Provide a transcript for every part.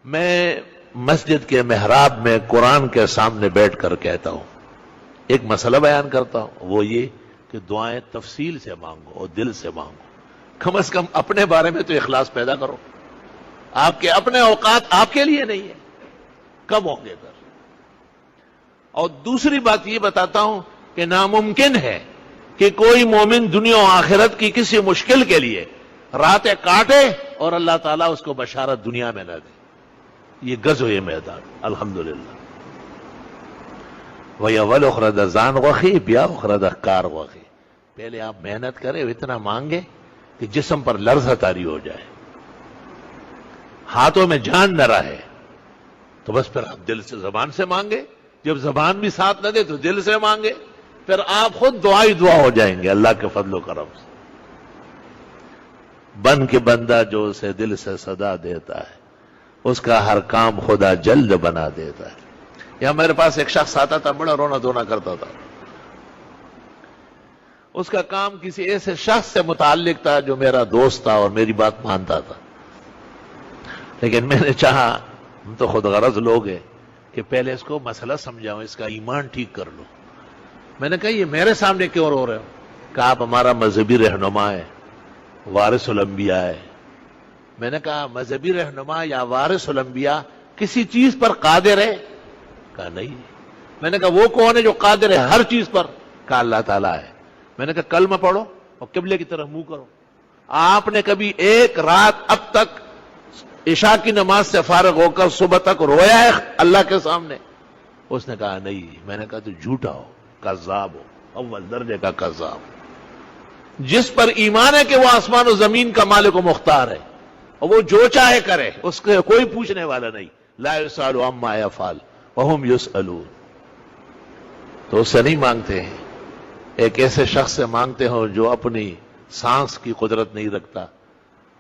میں مسجد کے محراب میں قرآن کے سامنے بیٹھ کر کہتا ہوں، ایک مسئلہ بیان کرتا ہوں، وہ یہ کہ دعائیں تفصیل سے مانگو اور دل سے مانگو. کم از کم اپنے بارے میں تو اخلاص پیدا کرو. آپ کے اپنے اوقات آپ کے لیے نہیں ہے، کب ہوں گے پھر؟ اور دوسری بات یہ بتاتا ہوں کہ ناممکن ہے کہ کوئی مومن دنیا و آخرت کی کسی مشکل کے لیے راتیں کاٹے اور اللہ تعالیٰ اس کو بشارت دنیا میں نہ دے. یہ غزوہ میدان الحمدللہ. وَيَوَلْ اُخْرَدَ زَانْ غَخِي بِيَا اُخْرَدَ کار غَخِي. پہلے آپ محنت کریں، اتنا مانگے کہ جسم پر لرزہ طاری ہو جائے، ہاتھوں میں جان نہ رہے، تو بس پھر آپ دل سے زبان سے مانگے. جب زبان بھی ساتھ نہ دے تو دل سے مانگے، پھر آپ خود دعائی دعا ہو جائیں گے اللہ کے فضل و کرم سے. بن کے بندہ جو اسے دل سے صدا دیتا ہے، اس کا ہر کام خدا جلد بنا دیتا ہے. یا میرے پاس ایک شخص آتا تھا، بڑا رونا دھونا کرتا تھا. اس کا کام کسی ایسے شخص سے متعلق تھا جو میرا دوست تھا اور میری بات مانتا تھا. لیکن میں نے چاہا، ہم تو خود غرض لوگ ہیں، کہ پہلے اس کو مسئلہ سمجھاؤں، اس کا ایمان ٹھیک کر لو. میں نے کہا یہ میرے سامنے کیوں رو رہے ہو؟ کہا آپ ہمارا مذہبی رہنما ہے، وارث الانبیاء ہے. میں نے کہا مذہبی رہنما یا وارث الانبیاء کسی چیز پر قادر ہے؟ کہا نہیں. میں نے کہا وہ کون ہے جو قادر ہے ہر چیز پر؟ کہا اللہ تعالیٰ ہے. میں نے کہا کلمہ پڑھو اور قبلے کی طرف منہ کرو. آپ نے کبھی ایک رات اب تک عشاء کی نماز سے فارغ ہو کر صبح تک رویا ہے اللہ کے سامنے؟ اس نے کہا نہیں. میں نے کہا تو جھوٹا ہو، کذاب ہو، اول درجے کا کذاب. جس پر ایمان ہے کہ وہ آسمان و زمین کا مالک و مختار ہے اور وہ جو چاہے کرے، اس کے کوئی پوچھنے والا نہیں. لا یسأل عما یفعل وہم یسألون. تو اس سے نہیں مانگتے ہیں، ایک ایسے شخص سے مانگتے ہو جو اپنی سانس کی قدرت نہیں رکھتا،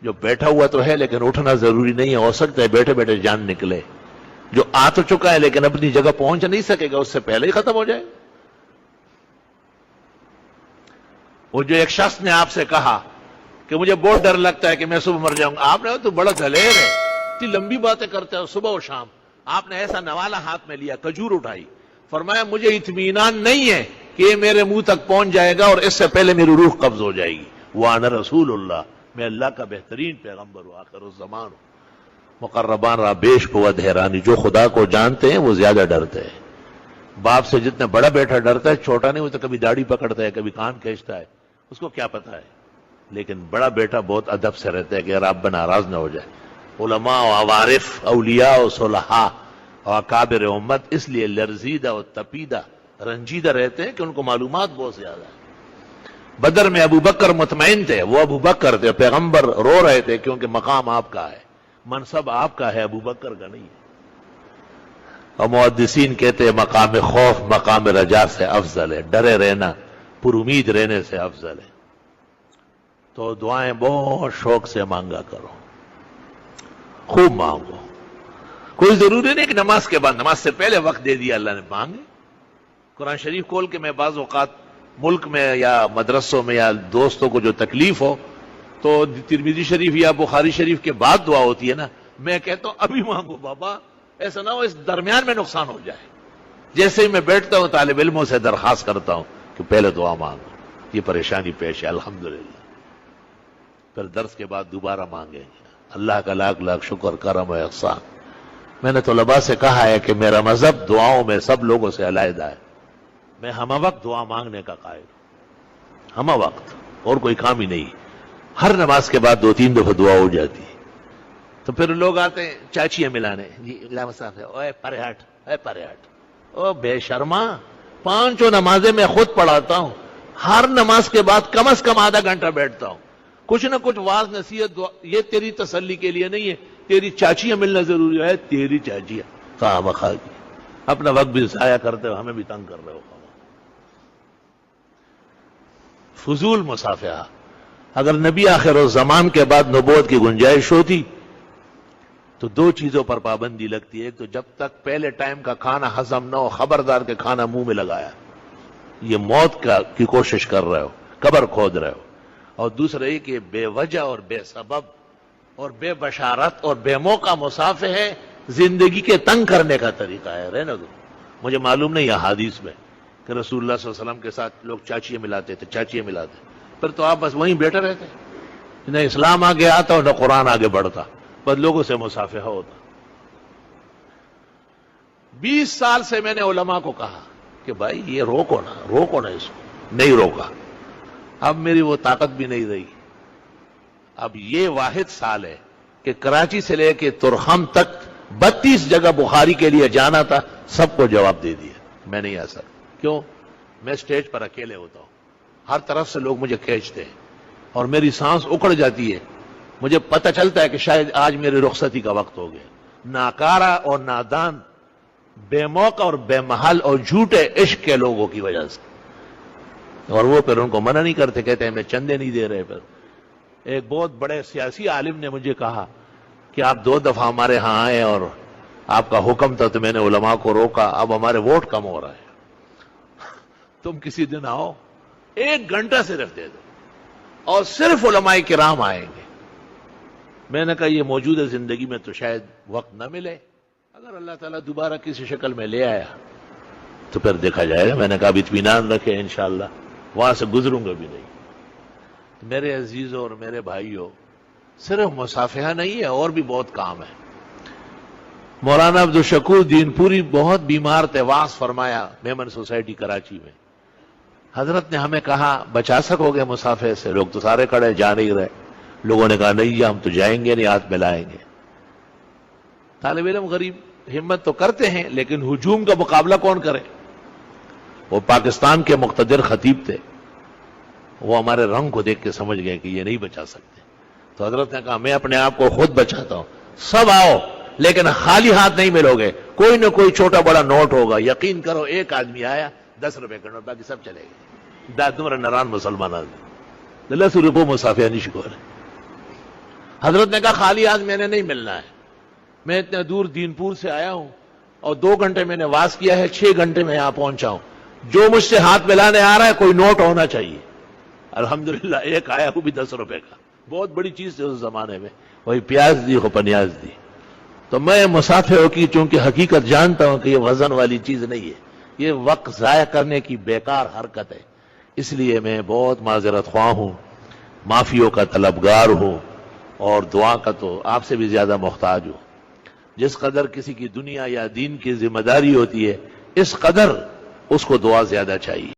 جو بیٹھا ہوا تو ہے لیکن اٹھنا ضروری نہیں ہے، ہو سکتا ہے بیٹھے بیٹھے جان نکلے. جو آ تو چکا ہے لیکن اپنی جگہ پہنچ نہیں سکے گا، اس سے پہلے ہی ختم ہو جائے. وہ جو ایک شخص نے آپ سے کہا کہ مجھے بہت ڈر لگتا ہے کہ میں صبح مر جاؤں گا، آپ نے تو بڑا دلیر ہے، اتنی لمبی باتیں کرتے ہو صبح و شام. آپ نے ایسا نوالا ہاتھ میں لیا، کھجور اٹھائی، فرمایا مجھے اطمینان نہیں ہے کہ یہ میرے منہ تک پہنچ جائے گا اور اس سے پہلے میری روح قبض ہو جائے گی. وَأَنَا رسول اللہ، میں اللہ کا بہترین پیغمبر ہوں، آخر الزمان ہوں. مقربان را بیش بود حیرانی. جو خدا کو جانتے ہیں وہ زیادہ ڈرتے ہیں. باپ سے جتنا بڑا بیٹا ڈرتا ہے، چھوٹا نہیں، وہ تو کبھی داڑھی پکڑتا ہے، کبھی کان کھینچتا ہے، اس کو کیا پتا ہے. لیکن بڑا بیٹا بہت ادب سے رہتا ہے کہ رب ناراض نہ ہو جائے. علماء و عوارف، اولیاء و صلحاء اور اکابر امت اس لیے لرزیدہ و تپیدہ، رنجیدہ رہتے ہیں کہ ان کو معلومات بہت زیادہ ہے. بدر میں ابو بکر مطمئن تھے، وہ ابو بکر تھے. پیغمبر رو رہے تھے کیونکہ مقام آپ کا ہے، منصب آپ کا ہے، ابو بکر کا نہیں ہے. اور محدثین کہتے ہیں مقام خوف مقام رجا سے افضل ہے، ڈرے رہنا پر امید رہنے سے افضل ہے. تو دعائیں بہت شوق سے مانگا کرو، خوب مانگو. کوئی ضروری نہیں کہ نماز کے بعد، نماز سے پہلے وقت دے دیا اللہ نے، مانگے. قرآن شریف کھول کے میں بعض اوقات ملک میں یا مدرسوں میں یا دوستوں کو جو تکلیف ہو تو ترمذی شریف یا بخاری شریف کے بعد دعا ہوتی ہے نا، میں کہتا ہوں ابھی مانگو بابا، ایسا نہ ہو اس درمیان میں نقصان ہو جائے. جیسے ہی میں بیٹھتا ہوں طالب علموں سے درخواست کرتا ہوں کہ پہلے دعا مانگو، یہ پریشانی پیش ہے، الحمدللہ. پھر درس کے بعد دوبارہ مانگیں. اللہ کا لاکھ لاکھ شکر، کرم و احسان. میں نے طلباء سے کہا ہے کہ میرا مذہب دعاؤں میں سب لوگوں سے علیحدہ ہے. میں ہمہ وقت دعا مانگنے کا قائل ہوں، ہمہ وقت، اور کوئی کام ہی نہیں. ہر نماز کے بعد 2-3 دفعہ دعا ہو جاتی ہے. تو پھر لوگ آتے ہیں چاچیاں ملانے، جی علامہ صاحب ہے، اوے پرے ہٹ، اے پرے ہٹ. او بے شرما، 5 نمازیں میں خود پڑھاتا ہوں، ہر نماز کے بعد کم از کم آدھا گھنٹہ بیٹھتا ہوں، کچھ نہ کچھ واعظ نصیحت دعا. یہ تیری تسلی کے لیے نہیں ہے، تیری چاچیاں ملنا ضروری ہے. تیری چاچیاں خواہ مخواہ کی، اپنا وقت بھی ضائع کرتے ہو، ہمیں بھی تنگ کر رہے ہو. فضول مصافحہ. اگر نبی آخر الزمان کے بعد نبوت کی گنجائش ہوتی تو 2 چیزوں پر پابندی لگتی ہے. ایک تو جب تک پہلے ٹائم کا کھانا ہضم نہ ہو، خبردار کہ کھانا منہ میں لگایا، یہ موت کی کوشش کر رہے ہو، قبر کھود رہے ہو. اور دوسرا یہ کہ بے وجہ اور بے سبب اور بے بشارت اور بے موقع مصافحے زندگی کے تنگ کرنے کا طریقہ ہے، رہنے دو. مجھے معلوم نہیں احادیث میں کہ رسول اللہ صلی اللہ علیہ وسلم کے ساتھ لوگ چاچیاں ملاتے تھے، چاچیاں ملاتے، پھر تو آپ بس وہیں بیٹھے رہتے، نہ اسلام آگے آتا اور نہ قرآن آگے بڑھتا، بس لوگوں سے مصافحہ ہوتا. 20 سال سے میں نے علماء کو کہا کہ بھائی یہ روکو نا اس کو، نہیں روکا. اب میری وہ طاقت بھی نہیں رہی. اب یہ واحد سال ہے کہ کراچی سے لے کے ترخم تک 32 جگہ بخاری کے لیے جانا تھا، سب کو جواب دے دیا. میں نہیں آ سکتا. کیوں؟ میں سٹیج پر اکیلے ہوتا ہوں، ہر طرف سے لوگ مجھے کھینچتے ہیں اور میری سانس اکڑ جاتی ہے. مجھے پتہ چلتا ہے کہ شاید آج میری رخصتی کا وقت ہو گیا. ناکارہ اور نادان، بے موقع اور بے محل اور جھوٹے عشق کے لوگوں کی وجہ سے. اور وہ پھر ان کو منع نہیں کرتے، کہتے ہیں میں چندے نہیں دے رہے. پھر ایک بہت بڑے سیاسی عالم نے مجھے کہا کہ آپ 2 دفعہ ہمارے ہاں آئے اور آپ کا حکم تھا تو میں نے علماء کو روکا، اب ہمارے ووٹ کم ہو رہا ہے، تم کسی دن آؤ 1 گھنٹہ صرف دے دو اور صرف علماء کرام آئیں گے. میں نے کہا یہ موجودہ زندگی میں تو شاید وقت نہ ملے، اگر اللہ تعالیٰ دوبارہ کسی شکل میں لے آیا تو پھر دیکھا جائے گا. میں نے کہا اب اطمینان رکھے، انشاءاللہ وہاں سے گزروں گا بھی نہیں. میرے عزیزوں اور میرے بھائیوں، صرف مصافحہ نہیں ہے، اور بھی بہت کام ہے. مولانا عبدالشکور دین پوری بہت بیمار تھے، واعظ فرمایا میمن سوسائٹی کراچی میں. حضرت نے ہمیں کہا بچا سکو گے مصافحے سے؟ لوگ تو سارے کھڑے، جا نہیں رہے. لوگوں نے کہا نہیں ہم تو جائیں گے نہیں، ہاتھ ملائیں گے. طالب علم غریب ہمت تو کرتے ہیں، لیکن ہجوم کا مقابلہ کون کرے؟ وہ پاکستان کے مقتدر خطیب تھے، وہ ہمارے رنگ کو دیکھ کے سمجھ گئے کہ یہ نہیں بچا سکتے. تو حضرت نے کہا میں اپنے آپ کو خود بچاتا ہوں، سب آؤ لیکن خالی ہاتھ نہیں ملو گے، کوئی نہ کوئی چھوٹا بڑا نوٹ ہوگا. یقین کرو 1 آدمی آیا 10 روپے کا نوٹ، باقی سب چلے گئے. دادمر نران مسلمان آدمی 10 روپے مصافحہ نہیں شکو رہے. حضرت نے کہا خالی ہاتھ میں نے نہیں ملنا ہے، میں اتنے دور دین پور سے آیا ہوں اور 2 گھنٹے میں نے واز کیا ہے، 6 گھنٹے میں یہاں پہنچا ہوں. جو مجھ سے ہاتھ ملانے آ رہا ہے کوئی نوٹ ہونا چاہیے. الحمدللہ ایک آیا وہ بھی 10 روپے کا، بہت بڑی چیز تھی اس زمانے میں. وہی پیاز دی ہو پنیاز دی. تو میں مصافحہ کی چونکہ حقیقت جانتا ہوں کہ یہ وزن والی چیز نہیں ہے، یہ وقت ضائع کرنے کی بیکار حرکت ہے. اس لیے میں بہت معذرت خواہ ہوں، معافیوں کا طلبگار ہوں، اور دعا کا تو آپ سے بھی زیادہ محتاج ہوں. جس قدر کسی کی دنیا یا دین کی ذمہ داری ہوتی ہے، اس قدر اس کو دعا زیادہ چاہیے.